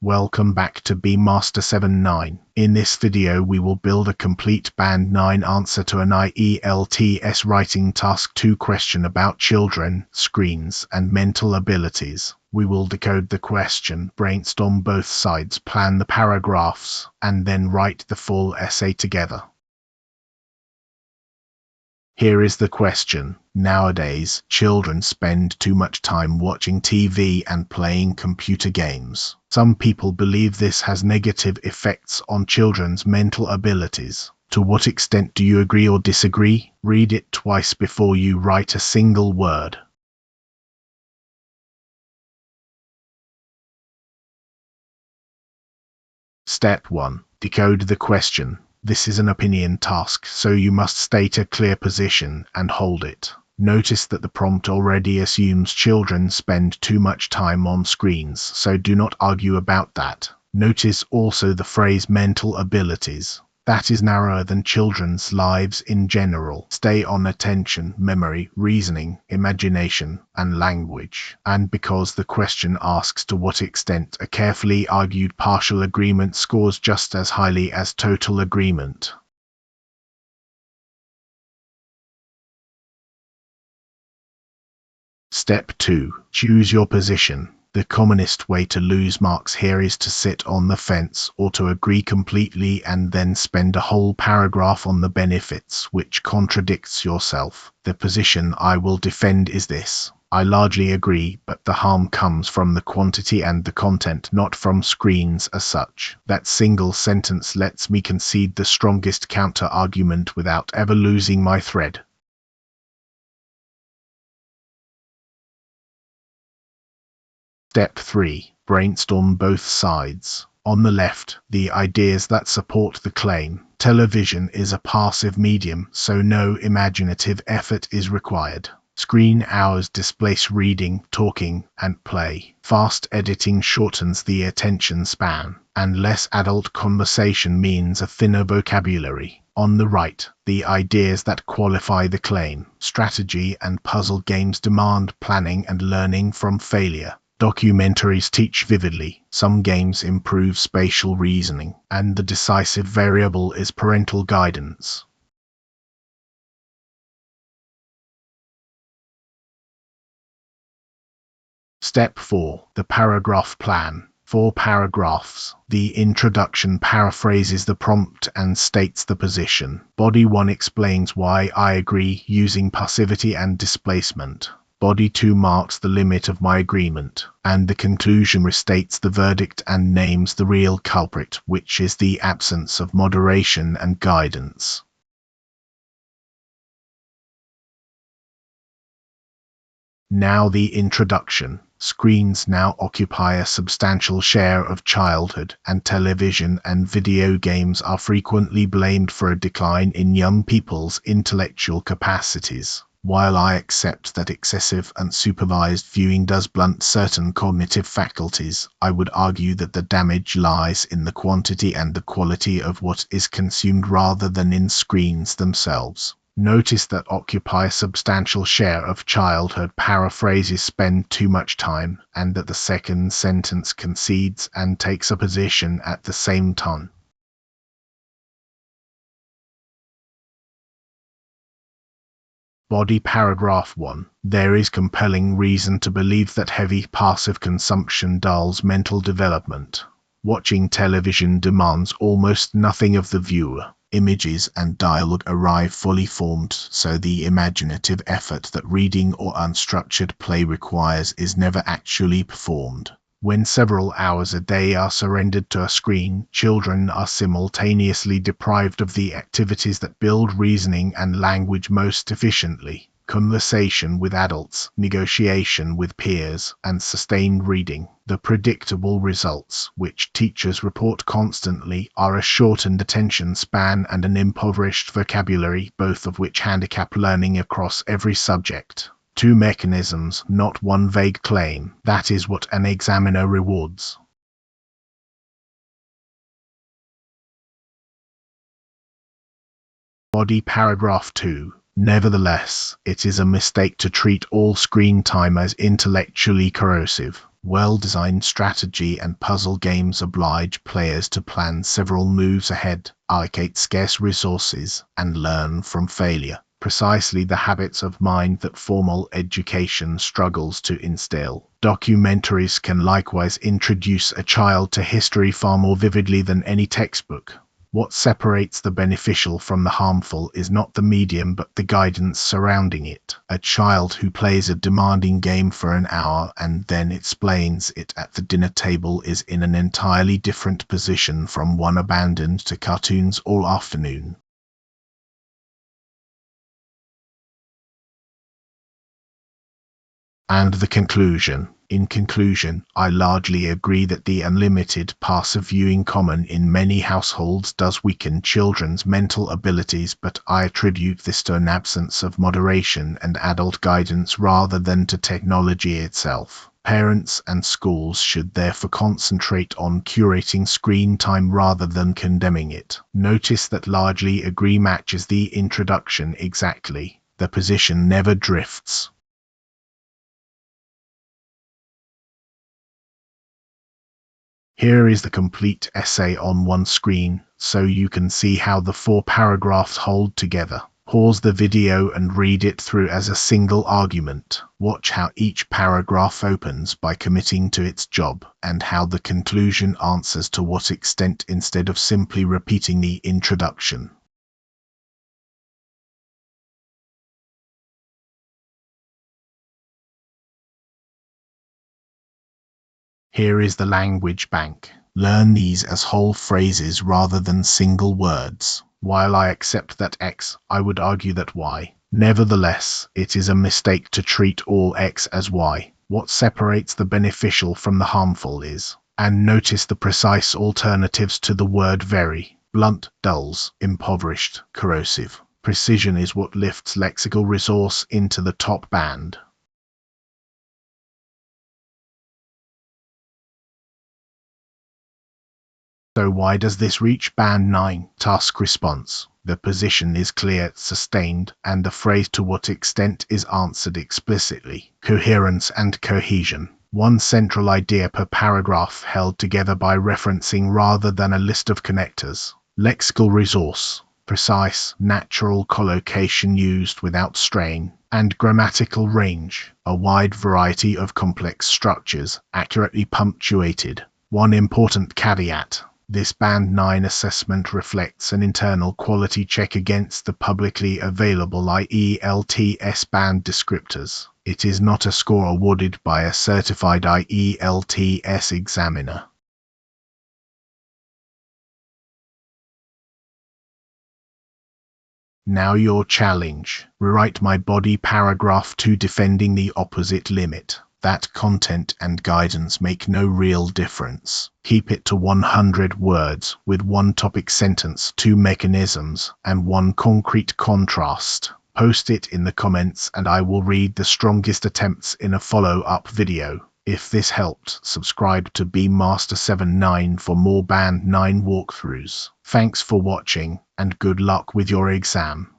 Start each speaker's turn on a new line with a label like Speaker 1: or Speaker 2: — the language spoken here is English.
Speaker 1: Welcome back to band9. In this video we will build a complete band 9 answer to an ielts writing task 2 question about children, screens, and mental abilities. We will decode the question, brainstorm both sides, plan the paragraphs, and then write the full essay together. Here is the question. Nowadays, children spend too much time watching TV and playing computer games. Some people believe this has negative effects on children's mental abilities. To what extent do you agree or disagree? Read it twice before you write a single word. Step 1. Decode the question. This is an opinion task, so you must state a clear position and hold it. Notice that the prompt already assumes children spend too much time on screens, so do not argue about that. Notice also the phrase mental abilities. That is narrower than children's lives in general. Stay on attention, memory, reasoning, imagination, and language. And because the question asks to what extent, a carefully argued partial agreement scores just as highly as total agreement. Step 2. Choose your position. The commonest way to lose marks here is to sit on the fence or to agree completely and then spend a whole paragraph on the benefits, which contradicts yourself. The position I will defend is this. I largely agree, but the harm comes from the quantity and the content, not from screens as such. That single sentence lets me concede the strongest counter-argument without ever losing my thread. Step 3. Brainstorm both sides. On the left, the ideas that support the claim. Television is a passive medium, so no imaginative effort is required. Screen hours displace reading, talking, and play. Fast editing shortens the attention span, and less adult conversation means a thinner vocabulary. On the right, the ideas that qualify the claim. Strategy and puzzle games demand planning and learning from failure. Documentaries teach vividly, some games improve spatial reasoning, and the decisive variable is parental guidance. Step 4. The paragraph plan. 4 paragraphs. The introduction paraphrases the prompt and states the position. Body 1 explains why I agree using passivity and displacement. Body 2 marks the limit of my agreement, and the conclusion restates the verdict and names the real culprit, which is the absence of moderation and guidance. Now the introduction. Screens now occupy a substantial share of childhood, and television and video games are frequently blamed for a decline in young people's intellectual capacities. While I accept that excessive unsupervised viewing does blunt certain cognitive faculties, I would argue that the damage lies in the quantity and the quality of what is consumed rather than in screens themselves. Notice that occupy a substantial share of childhood paraphrases spend too much time, and that the second sentence concedes and takes a position at the same time. Body paragraph 1. There is compelling reason to believe that heavy passive consumption dulls mental development. Watching television demands almost nothing of the viewer. Images and dialogue arrive fully formed, so the imaginative effort that reading or unstructured play requires is never actually performed. When several hours a day are surrendered to a screen, children are simultaneously deprived of the activities that build reasoning and language most efficiently. Conversation with adults, negotiation with peers, and sustained reading. The predictable results, which teachers report constantly, are a shortened attention span and an impoverished vocabulary, both of which handicap learning across every subject. 2 mechanisms, not one vague claim. That is what an examiner rewards. Body paragraph 2. Nevertheless, it is a mistake to treat all screen time as intellectually corrosive. Well-designed strategy and puzzle games oblige players to plan several moves ahead, allocate scarce resources, and learn from failure. Precisely the habits of mind that formal education struggles to instill. Documentaries can likewise introduce a child to history far more vividly than any textbook. What separates the beneficial from the harmful is not the medium but the guidance surrounding it. A child who plays a demanding game for an hour and then explains it at the dinner table is in an entirely different position from one abandoned to cartoons all afternoon. And the conclusion. In conclusion, I largely agree that the unlimited passive viewing common in many households does weaken children's mental abilities, but I attribute this to an absence of moderation and adult guidance rather than to technology itself. Parents and schools should therefore concentrate on curating screen time rather than condemning it. Notice that largely agree matches the introduction exactly. The position never drifts. Here is the complete essay on one screen, so you can see how the 4 paragraphs hold together. Pause the video and read it through as a single argument. Watch how each paragraph opens by committing to its job, and how the conclusion answers to what extent instead of simply repeating the introduction. Here is the language bank. Learn these as whole phrases rather than single words. While I accept that X, I would argue that Y. Nevertheless, it is a mistake to treat all X as Y. What separates the beneficial from the harmful is. And notice the precise alternatives to the word very. Blunt, dulls, impoverished, corrosive. Precision is what lifts lexical resource into the top band. So why does this reach band 9? Task response. The position is clear, sustained, and the phrase to what extent is answered explicitly. Coherence and cohesion. One central idea per paragraph held together by referencing rather than a list of connectors. Lexical resource. Precise, natural collocation used without strain. And grammatical range. A wide variety of complex structures, accurately punctuated. One important caveat. This Band 9 assessment reflects an internal quality check against the publicly available ielts band descriptors. It is not a score awarded by a certified ielts examiner. Now your challenge. Rewrite my body paragraph 2 defending the opposite limit. That content and guidance make no real difference. Keep it to 100 words, with 1 topic sentence, 2 mechanisms, and 1 concrete contrast. Post it in the comments and I will read the strongest attempts in a follow-up video. If this helped, subscribe to band9 for more Band 9 walkthroughs. Thanks for watching, and good luck with your exam.